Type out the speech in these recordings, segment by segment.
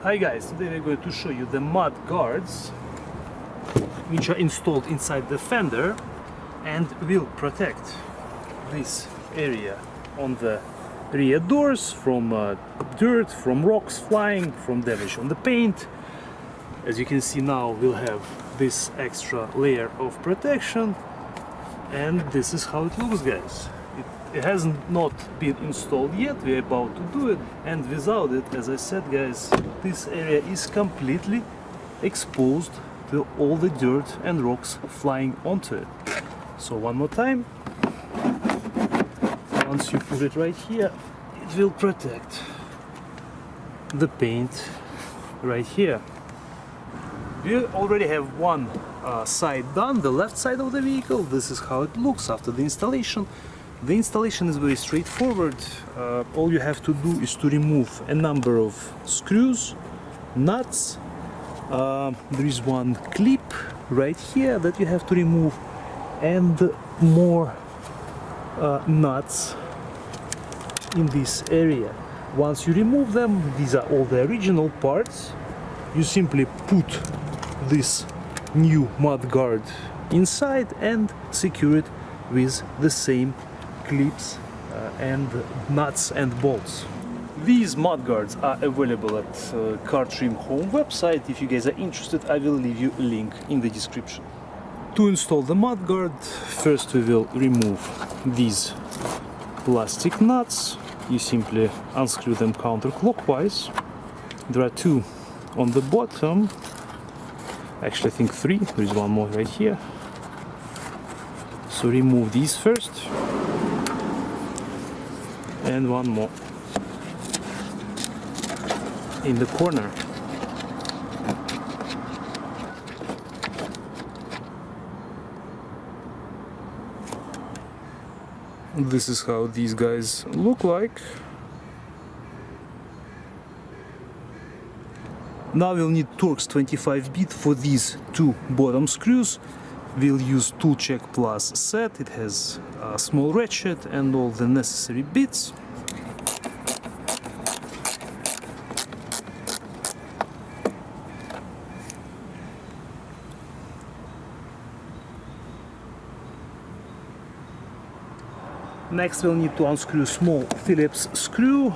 Hi guys, today we're going to show you the mud guards which are installed inside the fender and will protect this area on the rear doors from dirt, from rocks flying, from damage on the paint. As you can see now, we'll have this extra layer of protection, and this is how it looks, guys. It hasn't not been installed yet, we're about to do it, and without it, as I said guys, this area is completely exposed to all the dirt and rocks flying onto it. So one more time, once you put it right here, it will protect the paint right here. We already have one side done, the left side of the vehicle. This is how it looks after the installation. The installation is very straightforward. All you have to do is to remove a number of screws, nuts. There is one clip right here that you have to remove, and more nuts in this area. Once you remove them, these are all the original parts, you simply put this new mud guard inside and secure it with the same clips and nuts and bolts. These mud guards are available at Car Trim Home website. If you guys are interested, I will leave you a link in the description. To install the mud guard, first we will remove these plastic nuts. You simply unscrew them counterclockwise. There are two on the bottom, actually I think three, there is one more right here. So remove these first, and one more in the corner. This is how these guys look like. Now we'll need Torx 25 bit for these two bottom screws. We'll use Tool Check Plus set. It has a small ratchet and all the necessary bits. Next we'll need to unscrew small Phillips screw.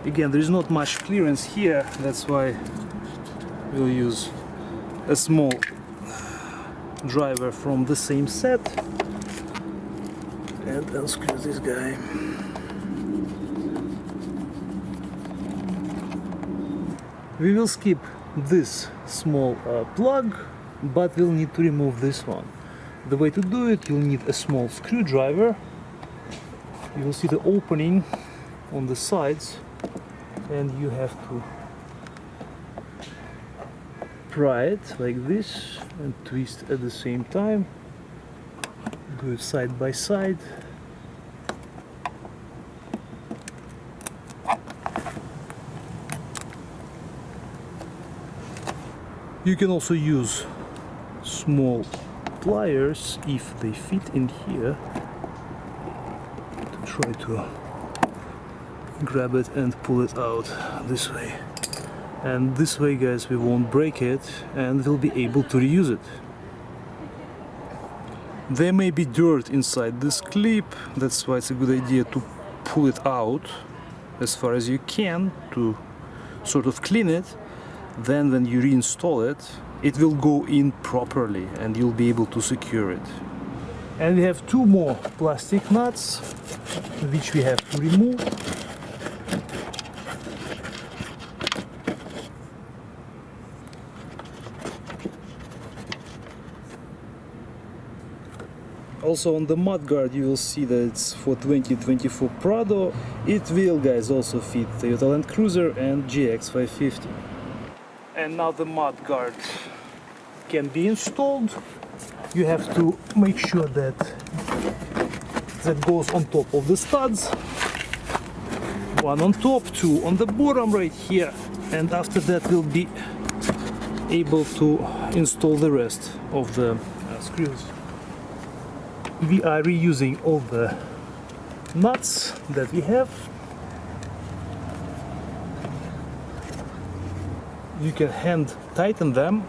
Again, there is not much clearance here, that's why we'll use a small driver from the same set and unscrew this guy. We will skip this small plug, but we'll need to remove this one. The way to do it, you'll need a small screwdriver. You will see the opening on the sides, and you have to pry it like this and twist at the same time. Do it side by side. You can also use small pliers if they fit in here to try to grab it and pull it out this way. And this way, guys, we won't break it and we'll be able to reuse it. There may be dirt inside this clip, that's why it's a good idea to pull it out as far as you can to sort of clean it. Then when you reinstall it, it will go in properly and you'll be able to secure it. And we have two more plastic nuts which we have to remove. Also on the mudguard you will see that it's for 2024 Prado. It will, guys, also fit Toyota Land Cruiser and GX550. And now the mudguard can be installed. You have to make sure that that goes on top of the studs. One on top, two on the bottom right here, and after that we'll be able to install the rest of the screws. We are reusing all the nuts that we have. you can hand tighten them.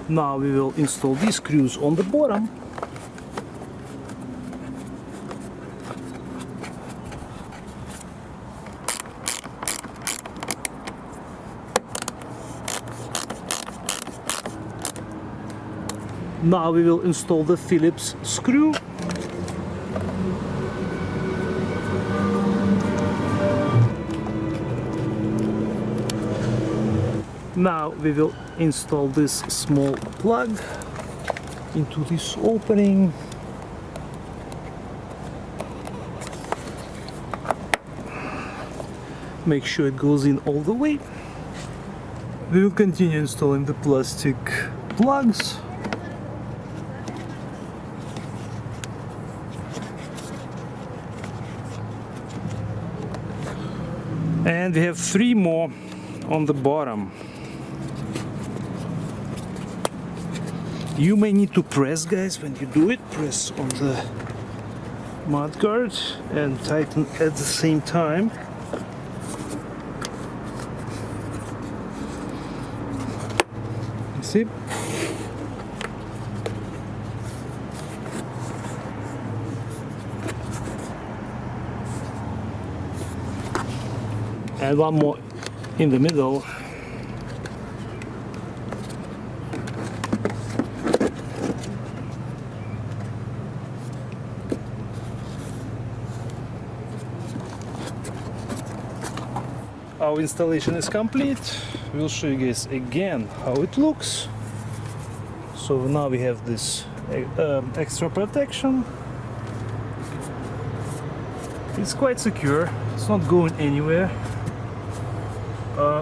Now we will install these screws on the bottom. Now we will install the Phillips screw. Now we will install this small plug into this opening. Make sure it goes in all the way. We will continue installing the plastic plugs. And we have 3 more on the bottom. You may need to press, guys, when you do it. Press on the mudguard and tighten at the same time. You see? And one more in the middle. Our installation is complete. We'll show you guys again how it looks. So now we have this extra protection. It's quite secure, it's not going anywhere.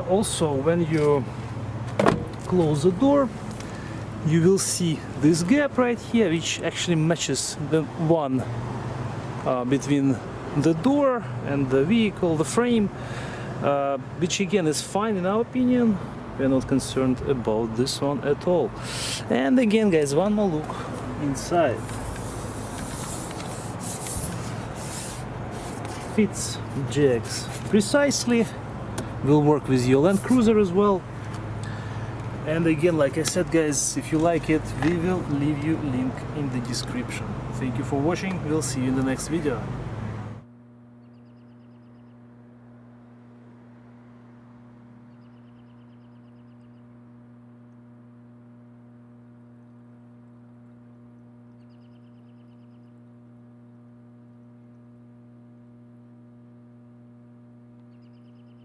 Also, when you close the door, you will see this gap right here, which actually matches the one between the door and the vehicle, the frame, which again is fine in our opinion. We're not concerned about this one at all. And again, guys, one more look inside. Fits GX precisely. Will work with your Land Cruiser as well. And again, like I said, guys, if you like it, we will leave you link in the description. Thank you for watching. We'll see you in the next video.